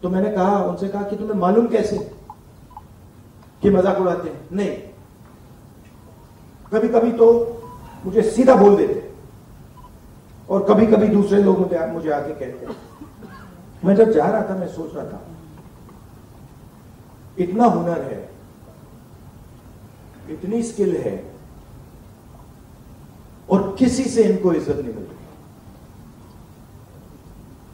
तो मैंने कहा, उनसे कहा कि तुम्हें मालूम कैसे कि मजाक उड़ाते हैं? नहीं, कभी कभी तो मुझे सीधा बोल देते और कभी कभी दूसरे लोग मुझे आके कहते हैं। मैं जब जा रहा था मैं सोच रहा था, इतना हुनर है, इतनी स्किल है और किसी से इनको इज्जत नहीं मिलती।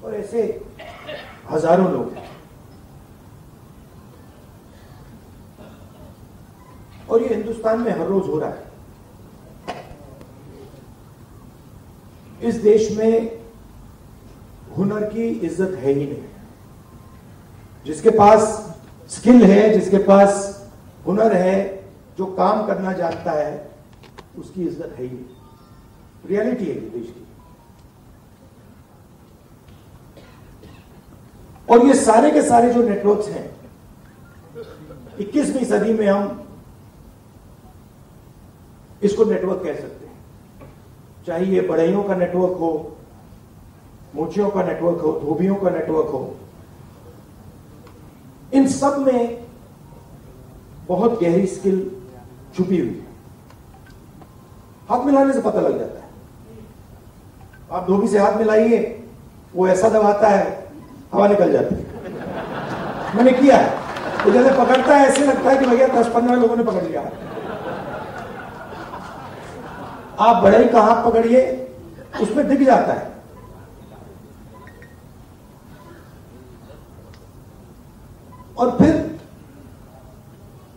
और ऐसे हजारों लोग हैं। और ये हिंदुस्तान में हर रोज हो रहा है। इस देश में हुनर की इज्जत है ही नहीं। जिसके पास स्किल है, जिसके पास हुनर है, जो काम करना जानता है, उसकी इज्जत है ही नहीं। रियलिटी है देश की। और ये सारे के सारे जो नेटवर्क्स हैं, 21वीं सदी में हम इसको नेटवर्क कह सकते हैं। चाहे ये बढ़इयों का नेटवर्क हो, मोचियों का नेटवर्क हो, धोबियों का नेटवर्क हो, इन सब में बहुत गहरी स्किल छुपी हुई है। हाथ मिलाने से पता लग जाता है। आप धोबी से हाथ मिलाइए, वो ऐसा दबाता है, हवा निकल जाती है। मैंने किया है। तो जैसे पकड़ता है ऐसे लगता है कि भैया 10-15 लोगों ने पकड़ लिया। आप बढ़ई का हाथ पकड़िए, उसमें दिख जाता है। और फिर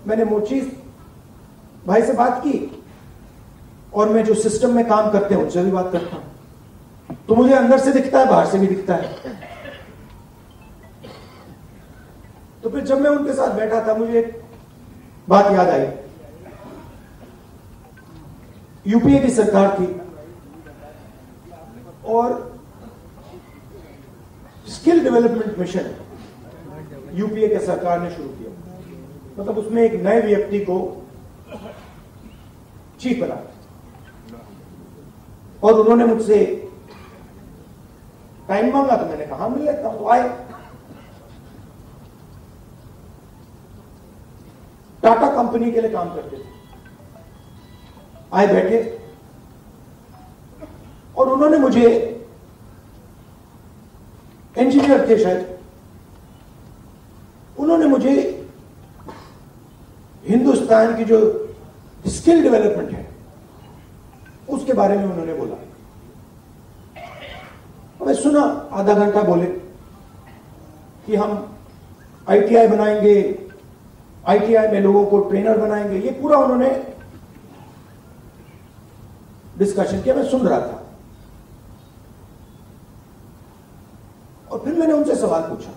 मैंने मोची भाई से बात की और मैं जो सिस्टम में काम करते हैं उनसे भी बात करता हूं, तो मुझे अंदर से दिखता है, बाहर से भी दिखता है। तो फिर जब मैं उनके साथ बैठा था, मुझे एक बात याद आई। यूपीए की सरकार थी और स्किल डेवलपमेंट मिशन यूपीए के सरकार ने शुरू किया। मतलब उसमें एक नए व्यक्ति को चीफ बना और उन्होंने मुझसे टाइम मांगा, तो मैंने कहा मिल लेता हूं। तो आए, टाटा कंपनी के लिए काम करते थे। आए, बैठे और उन्होंने मुझे, इंजीनियर थे शायद, उन्होंने मुझे हिंदुस्तान की जो स्किल डेवलपमेंट है उसके बारे में उन्होंने बोला। मैं सुना, आधा घंटा बोले कि हम आईटीआई बनाएंगे, आईटीआई में लोगों को ट्रेनर बनाएंगे। ये पूरा उन्होंने डिस्कशन किया। मैं सुन रहा था और फिर मैंने उनसे सवाल पूछा।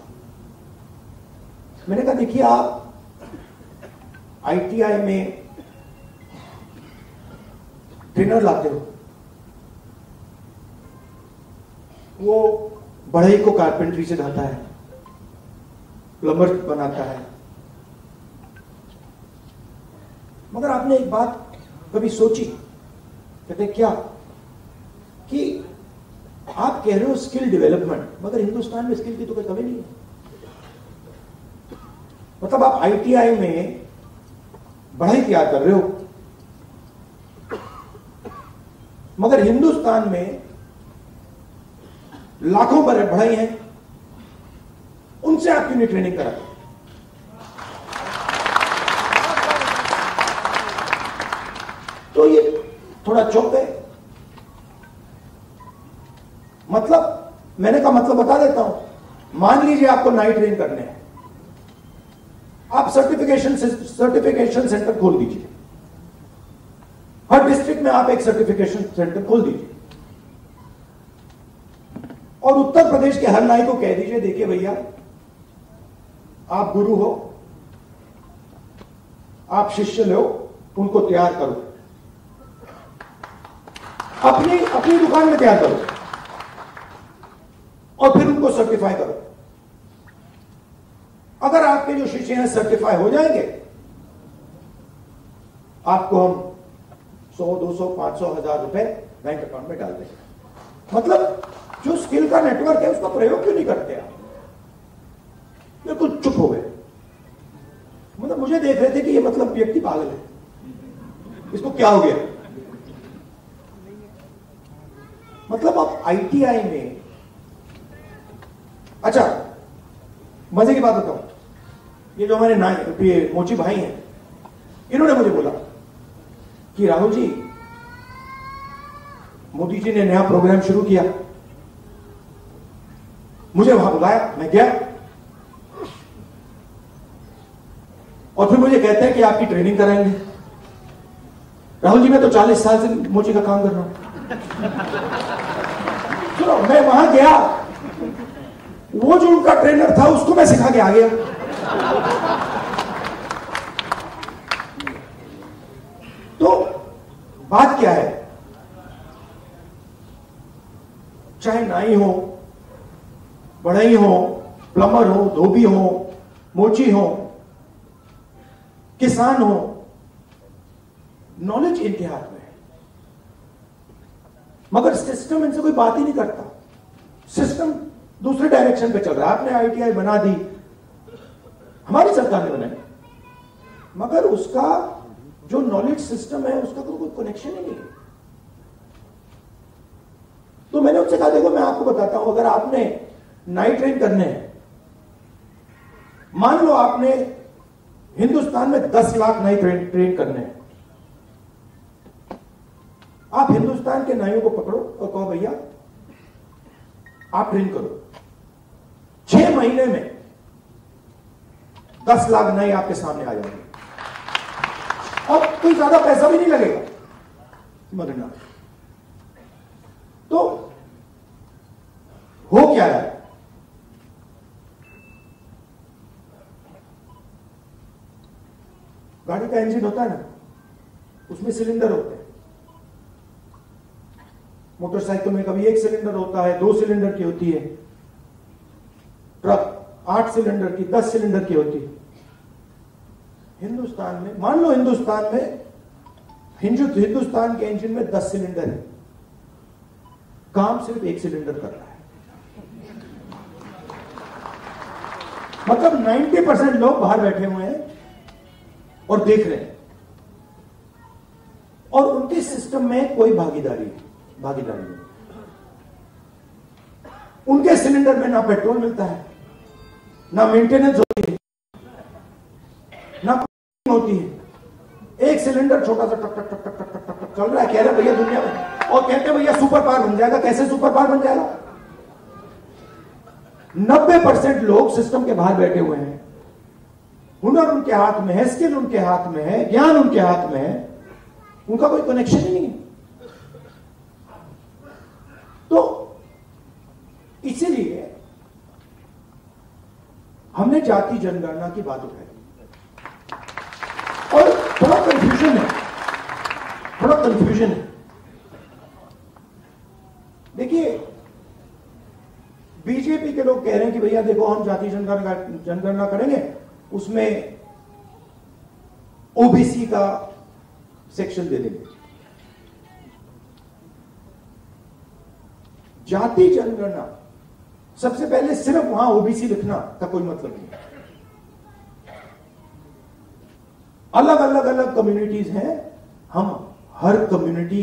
मैंने कहा, देखिए आप आईटीआई में ट्रेनर लाते हो, वो बढ़ई को कारपेंट्री सिखाता है, प्लम्बर बनाता है, मगर आपने एक बात कभी सोची? कहते क्या? कि आप कह रहे हो स्किल डेवलपमेंट, मगर हिंदुस्तान में स्किल की तो कोई कमी नहीं है। मतलब आप आईटीआई में बढ़ई तैयार कर रहे हो, मगर हिंदुस्तान में लाखों बढ़ई हैं, उनसे आप क्यों नहीं ट्रेनिंग कराते? तो ये थोड़ा चौंक गए। मतलब मैंने कहा, मतलब बता देता हूं। मान लीजिए आपको नाइट ट्रेन करने हैं, आप सर्टिफिकेशन सेंटर खोल दीजिए। हर डिस्ट्रिक्ट में आप एक सर्टिफिकेशन सेंटर खोल दीजिए और उत्तर प्रदेश के हर नाई को कह दीजिए, देखिए भैया, आप गुरु हो, आप शिष्य लो, उनको तैयार करो, अपनी दुकान में तैयार करो और फिर उनको सर्टिफाई करो। अगर आपके जो शिष्य हैं सर्टिफाई हो जाएंगे, आपको हम 100, 200, 500, 1000 रुपए बैंक अकाउंट में डाल देंगे। मतलब जो स्किल का नेटवर्क है उसका प्रयोग क्यों नहीं करते आप? क्या हो गया? मतलब आप आईटीआई में, अच्छा मजे की बात बताऊं, ये जो हमारे मोची भाई हैं, इन्होंने मुझे बोला कि राहुल जी, मोदी जी ने नया प्रोग्राम शुरू किया, मुझे वहां बुलाया, मैं गया, और फिर मुझे कहते हैं कि आपकी ट्रेनिंग कराएंगे। राहुल जी, मैं तो 40 साल से मोची का काम कर रहा हूं। चलो, मैं वहां गया, वो जो उनका ट्रेनर था उसको मैं सिखा के आ गया। तो बात क्या है, चाहे नाई हो, बढ़ई हो, प्लम्बर हो, धोबी हो, मोची हो, किसान हो, नॉलेज इनके हाथ में है, मगर सिस्टम इनसे कोई बात ही नहीं करता। सिस्टम दूसरे डायरेक्शन पे चल रहा है। आपने आईटीआई बना दी, हमारी सरकार ने बनाई, मगर उसका जो नॉलेज सिस्टम है उसका तो कोई कनेक्शन ही नहीं है। तो मैंने उनसे कहा, देखो मैं आपको बताता हूं, अगर आपने नाइट ट्रेन करने हैं, मान लो आपने हिंदुस्तान में 10 लाख नाई ट्रेन करने हैं, आप हिंदुस्तान के नाइयों को पकड़ो और कहो भैया आप ट्रेन करो, 6 महीने में 10 लाख नाई आपके सामने आ जाएंगे, और कोई ज्यादा पैसा भी नहीं लगेगा, मगर ना। तो हो क्या है, गाड़ी का इंजन होता है ना, उसमें सिलेंडर होते हैं। मोटरसाइकिल में कभी 1 सिलेंडर होता है, 2 सिलेंडर की होती है, ट्रक 8 सिलेंडर की, 10 सिलेंडर की होती है। हिंदुस्तान में, मान लो हिंदुस्तान के इंजन में 10 सिलेंडर है, काम सिर्फ 1 सिलेंडर कर रहा है। मतलब 90% लोग बाहर बैठे हुए हैं और देख रहे हैं, और उनके सिस्टम में कोई भागीदारी नहीं। उनके सिलेंडर में ना पेट्रोल मिलता है, ना मेंटेनेंस होती है, ना होती है। 1 सिलेंडर छोटा सा टक टक टक टक टक टक टक चल रहा है, कह रहे भैया दुनिया में, और कहते हैं भैया सुपर पावर बन जाएगा। कैसे सुपर पावर बन जाएगा? 90% लोग सिस्टम के बाहर बैठे हुए हैं, हुनर उनके हाथ में है, स्किल उनके हाथ में है, ज्ञान उनके हाथ में है, उनका कोई कनेक्शन ही नहीं है। तो इसीलिए हमने जाति जनगणना की बात उठाई, और थोड़ा कंफ्यूजन है। देखिए, बीजेपी के लोग कह रहे हैं कि भैया देखो, हम जाति जनगणना करेंगे, उसमें ओबीसी का सेक्शन दे देंगे। जाति जनगणना, सबसे पहले सिर्फ वहां ओबीसी लिखना का कोई मतलब नहीं। अलग कम्युनिटीज हैं, हम हर कम्युनिटी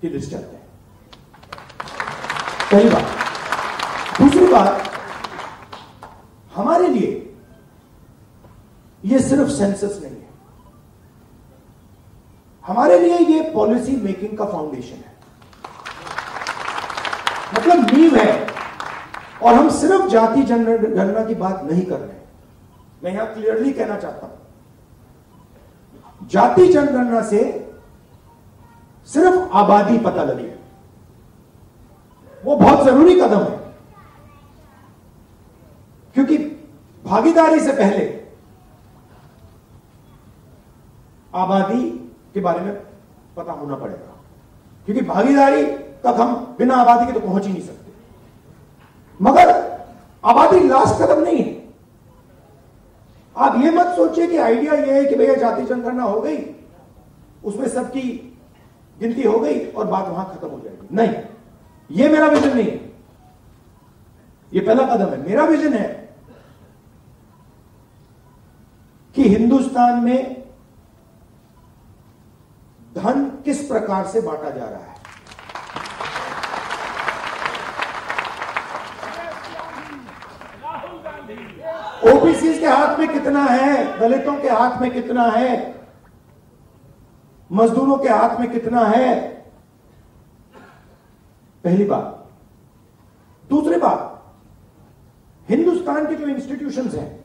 की लिस्ट चाहते हैं, पहली बात। दूसरी बात, हमारे लिए यह सिर्फ सेंसस नहीं है, हमारे लिए यह पॉलिसी मेकिंग का फाउंडेशन है, मतलब नींव है। और हम सिर्फ जाति जनगणना की बात नहीं कर रहे हैं, मैं यहां क्लियरली कहना चाहता हूं, जाति जनगणना से सिर्फ आबादी पता लगे, वो बहुत जरूरी कदम है, क्योंकि भागीदारी से पहले आबादी के बारे में पता होना पड़ेगा, क्योंकि भागीदारी तक हम बिना आबादी के तो पहुंच ही नहीं सकते। मगर आबादी लास्ट कदम नहीं है। आप ये मत सोचिए कि आइडिया ये है कि भैया जाति जनगणना हो गई, उसमें सबकी गिनती हो गई और बात वहां खत्म हो जाएगी। नहीं, ये मेरा विजन नहीं है, ये पहला कदम है। मेरा विजन है कि हिंदुस्तान में धन किस प्रकार से बांटा जा रहा है। ओबीसी के हाथ में कितना है, दलितों के हाथ में कितना है, मजदूरों के हाथ में कितना है, पहली बात। दूसरी बात, हिंदुस्तान के जो इंस्टीट्यूशंस हैं,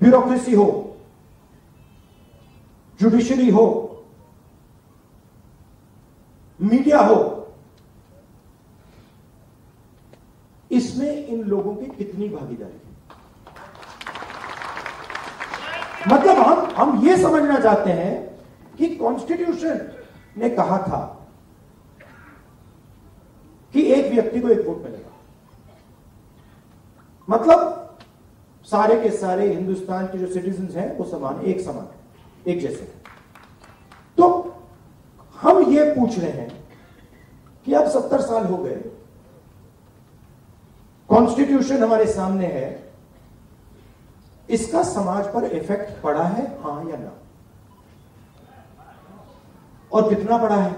ब्यूरोक्रेसी हो, जुडिशरी हो, मीडिया हो, इसमें इन लोगों की कितनी भागीदारी है। मतलब हम ये समझना चाहते हैं कि कॉन्स्टिट्यूशन ने कहा था कि एक व्यक्ति को एक वोट मिलेगा, मतलब सारे के सारे हिंदुस्तान के जो सिटीजन्स हैं वो समान, एक समान, एक जैसे हैं। तो हम ये पूछ रहे हैं कि अब 70 साल हो गए, कॉन्स्टिट्यूशन हमारे सामने है, इसका समाज पर इफेक्ट पड़ा है, हां या ना, और कितना पड़ा है।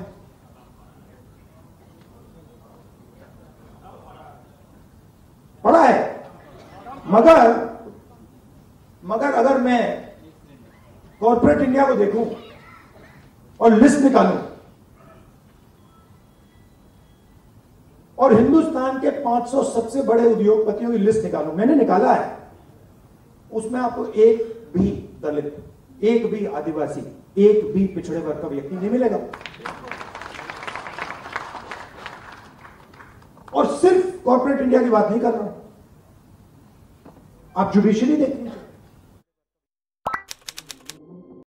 पड़ा है, मगर अगर मैं कॉर्पोरेट इंडिया को देखूं और लिस्ट निकालूं और हिंदुस्तान के 500 सबसे बड़े उद्योगपतियों की लिस्ट निकालूं, मैंने निकाला है, उसमें आपको एक भी दलित, एक भी आदिवासी, एक भी पिछड़े वर्ग का व्यक्ति नहीं मिलेगा। और सिर्फ कॉर्पोरेट इंडिया की बात नहीं कर रहा हूं, आप जुडिशरी देख लीजिए,